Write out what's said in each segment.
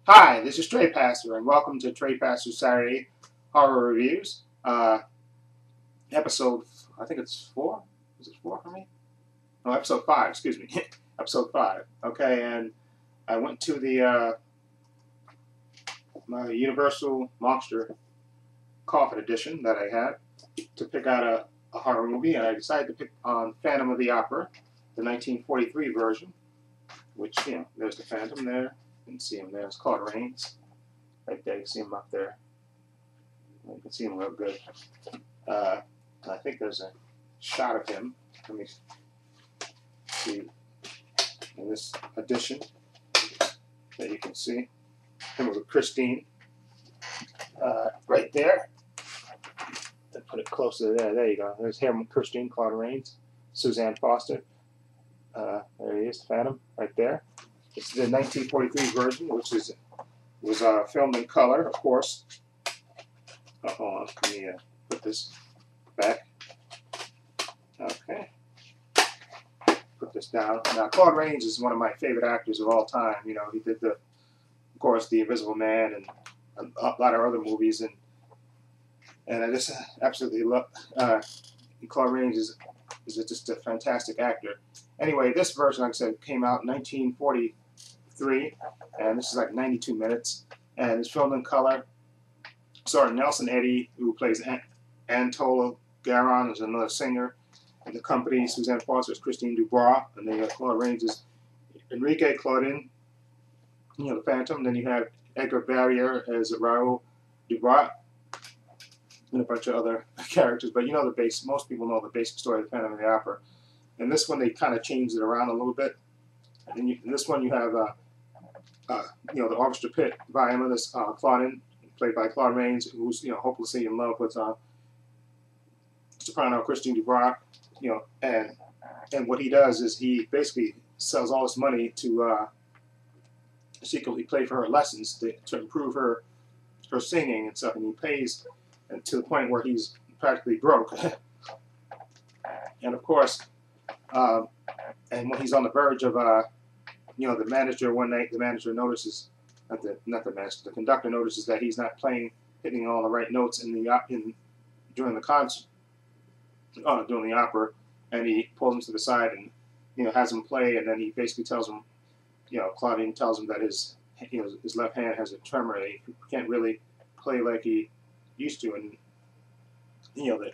Hi, this is Trepacer, and welcome to Trepacer Saturday Horror Reviews. Episode, I think it's 4? Is it 4 for me? No, episode 5, excuse me. Episode 5. Okay, and I went to the my Universal Monster Coffin edition that I had to pick out a horror movie, and I decided to pick on Phantom of the Opera, the 1943 version, which, there's the Phantom there. You can see him there. It's Claude Rains. Right there. You can see him up there. You can see him real good. I think there's a shot of him. Let me see. In this edition that you can see him with Christine. Right there. To put it closer there. There you go. There's him with Christine, Claude Rains, Suzanne Foster. There he is, the Phantom, right there. It's the 1943 version, which was filmed in color, of course. Oh, hold on, let me put this back. Okay. Put this down. Now, Claude Rains is one of my favorite actors of all time. You know, he did, of course, The Invisible Man and a lot of other movies, and I just absolutely love Claude Rains is just a fantastic actor. Anyway, this version, like I said, came out in 1943, and this is like 92 minutes, and it's filmed in color. Starring Nelson Eddy, who plays Antola Garon, is another singer, and the company, Suzanne Foster is Christine Dubois, and then Claude Rains is Enrique Claudin, the Phantom. Then you have Edgar Barrier as Raoul Dubois, and a bunch of other characters, but most people know the basic story of the Phantom of the Opera. And this one, they kind of changed it around a little bit. And then in this one, you have, the orchestra pit violinist Claudin, played by Claude Rains, who's hopelessly in love with soprano Christine Dubois. And what he does is he basically sells all his money to secretly play for her lessons to improve her singing and stuff. And he pays to the point where he's practically broke. And of course. And when he's on the verge of, the manager one night, the manager notices, the conductor notices that he's not hitting all the right notes during the concert, during the opera, and he pulls him to the side and, has him play, and then he basically tells him, Claudine tells him that his left hand has a tremor, and he can't really play like he used to, and, the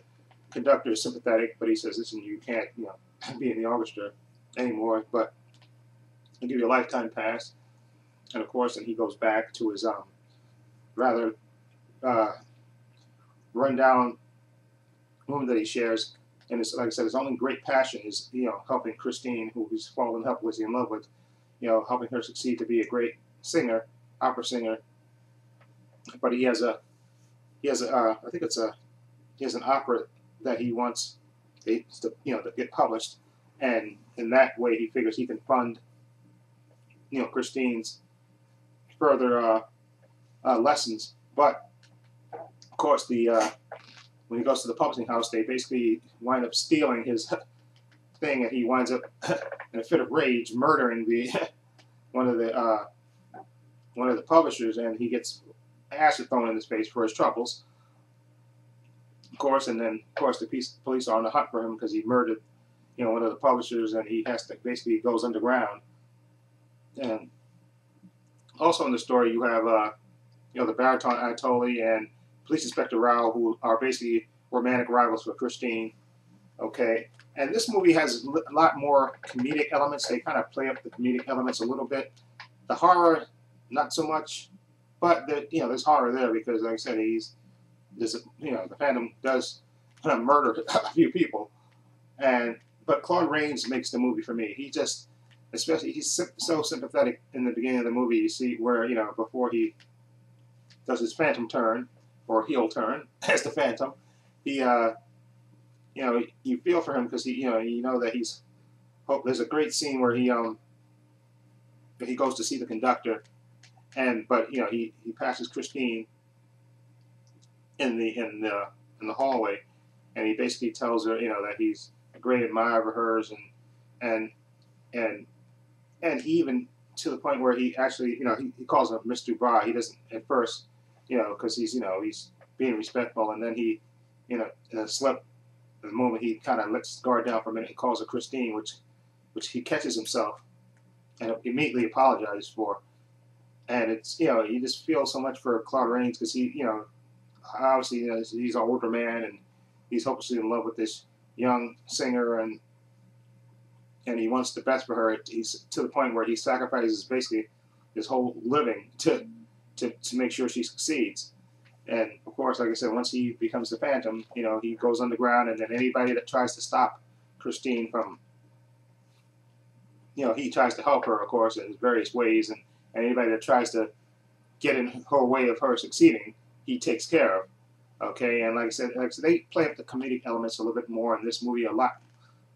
conductor is sympathetic, but he says, listen, you can't, be in the orchestra anymore, but I'll give you a lifetime pass. And of course, then he goes back to his rather rundown room that he shares, and it's like I said, his only great passion is helping Christine, who he's fallen helplessly in love with, helping her succeed to be a great singer, opera singer. But he has an opera that he wants to get published, and in that way he figures he can fund Christine's further lessons. But of course, when he goes to the publishing house, they basically wind up stealing his thing, and he winds up in a fit of rage murdering one of the publishers, and he gets acid thrown in his face for his troubles. Of course, and then of course the police are on the hunt for him because he murdered, one of the publishers, and he has to basically goes underground. And also in the story, you have the baritone Anatoly and Police Inspector Rao, who are basically romantic rivals for Christine. Okay, and this movie has a lot more comedic elements. They kind of play up the comedic elements a little bit. The horror, not so much, but there's horror there because, like I said, the Phantom does murder a few people, but Claude Rains makes the movie for me. He's so sympathetic in the beginning of the movie. You see where before he does his Phantom turn or heel turn as the Phantom, he you feel for him because that he's. There's a great scene where he goes to see the conductor, but he passes Christine in the hallway, and he basically tells her that he's a great admirer of hers, and he even to the point where he actually, he calls him Mr. Bra. He doesn't at first, because he's, he's being respectful, and then he, slip the moment he kind of lets his guard down for a minute and calls her Christine, which he catches himself and immediately apologizes for. And it's, you just feel so much for Claude Rains because he, obviously, he's an older man and he's hopelessly in love with this young singer, and he wants the best for her. He's to the point where he sacrifices basically his whole living to make sure she succeeds. And of course, like I said, once he becomes the Phantom, he goes underground, and then anybody that tries to stop Christine from, he tries to help her, of course, in various ways, and anybody that tries to get in her way of her succeeding, he takes care of. Okay, and like I said, they play up the comedic elements a little bit more in this movie, a lot,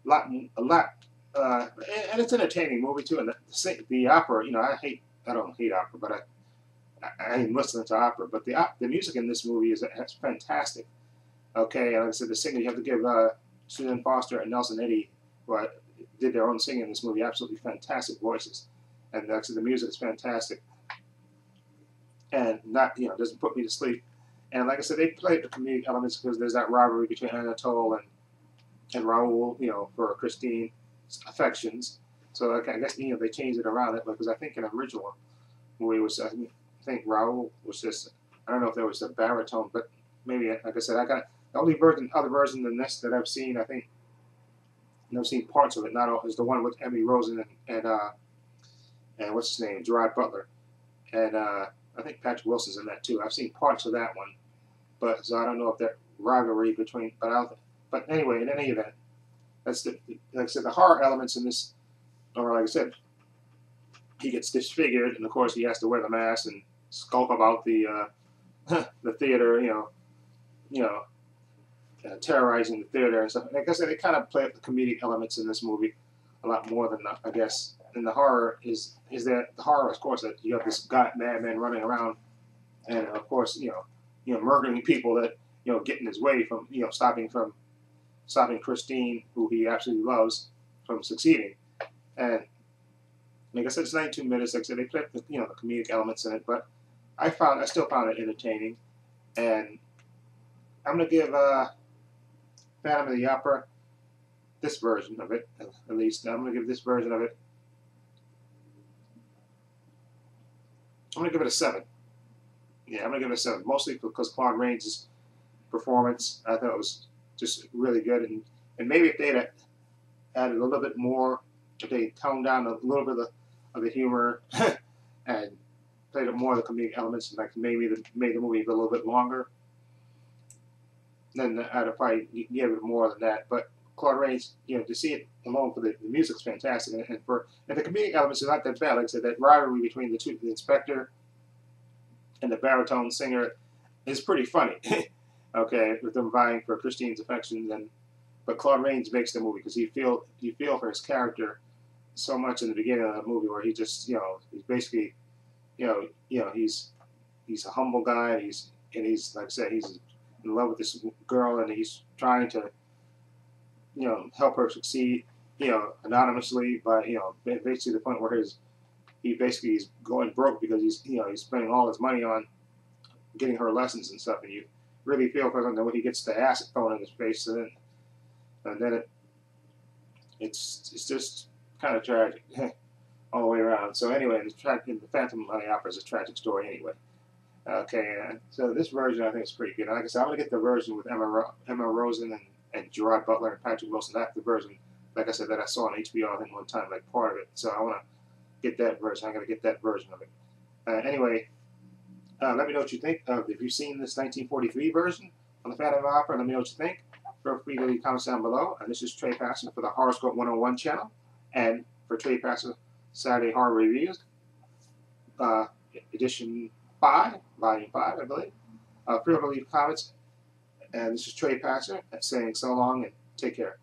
and it's an entertaining movie too. And the opera, I don't hate opera, but I am listening to opera. But the music in this movie is fantastic. Okay, and like I said, the singer, you have to give Suzanne Foster and Nelson Eddy, who did their own singing in this movie, absolutely fantastic voices. And like I said, the music is fantastic, and doesn't put me to sleep. And like I said, they played the comedic elements because there's that rivalry between Anatole and Raoul, for Christine's affections. So I guess they changed it around it because I think in the original movie was I think Raoul was just, I don't know if there was a baritone, but maybe, like I said, I got the only other version than this that I've seen. I think I've seen parts of it. Not all is the one with Emmy Rosen and what's his name, Gerard Butler, and I think Patrick Wilson's in that too. I've seen parts of that one, but so I don't know if that rivalry between. But anyway, in any event, that's like I said, the horror elements in this, or like I said, he gets disfigured, and of course he has to wear the mask and skulk about the the theater, terrorizing the theater and stuff. Like I said, they kind of play up the comedic elements in this movie a lot more than I guess. And the horror is that the horror, of course, that you have this madman running around, and of course, murdering people that get in his way from stopping Christine, who he absolutely loves, from succeeding. And like I said, it's 92 minutes. Like I said, they play the the comedic elements in it, but I still found it entertaining, and I'm gonna give Phantom of the Opera, this version of it, at least. I'm gonna give this version of it. I'm going to give it a 7. Yeah, I'm going to give it a 7. Mostly because Claude Rains' performance, I thought it was just really good. And maybe if they'd added a little bit more, if they toned down a little bit of the humor and played up more of the comedic elements, like maybe made the movie a little bit longer, then I'd have probably give it more than that. But Claude Rains, to see it alone for the music's fantastic, and the comedic elements are not that bad. Like I said, that rivalry between the inspector and the baritone singer is pretty funny. Okay, with them vying for Christine's affections, but Claude Rains makes the movie because you feel for his character so much in the beginning of the movie, where he just he's basically he's a humble guy. He's like I said, he's in love with this girl, and he's trying to help her succeed, anonymously, by, basically the point where he's going broke because he's spending all his money on getting her lessons and stuff, and you really feel for him when he gets the acid thrown in his face, and then it's just kind of tragic all the way around. So anyway, the Phantom of the Opera is a tragic story anyway. Okay, so this version I think is pretty good. Like I said, I'm gonna get the version with Emma Rosen and Gerard Butler and Patrick Wilson. That's the version, like I said, that I saw on HBO, I think, one time, like part of it. So I want to get that version. I'm going to get that version of it. Anyway, let me know what you think. If you've seen this 1943 version on the Phantom of the Opera, let me know what you think. Feel free to leave comments down below. And this is Trepacer for the Horoscope 101 channel. And for Trepacer Saturday Horror Reviews, edition 5, volume 5, I believe. Feel free to leave comments. And this is Trepacer saying so long and take care.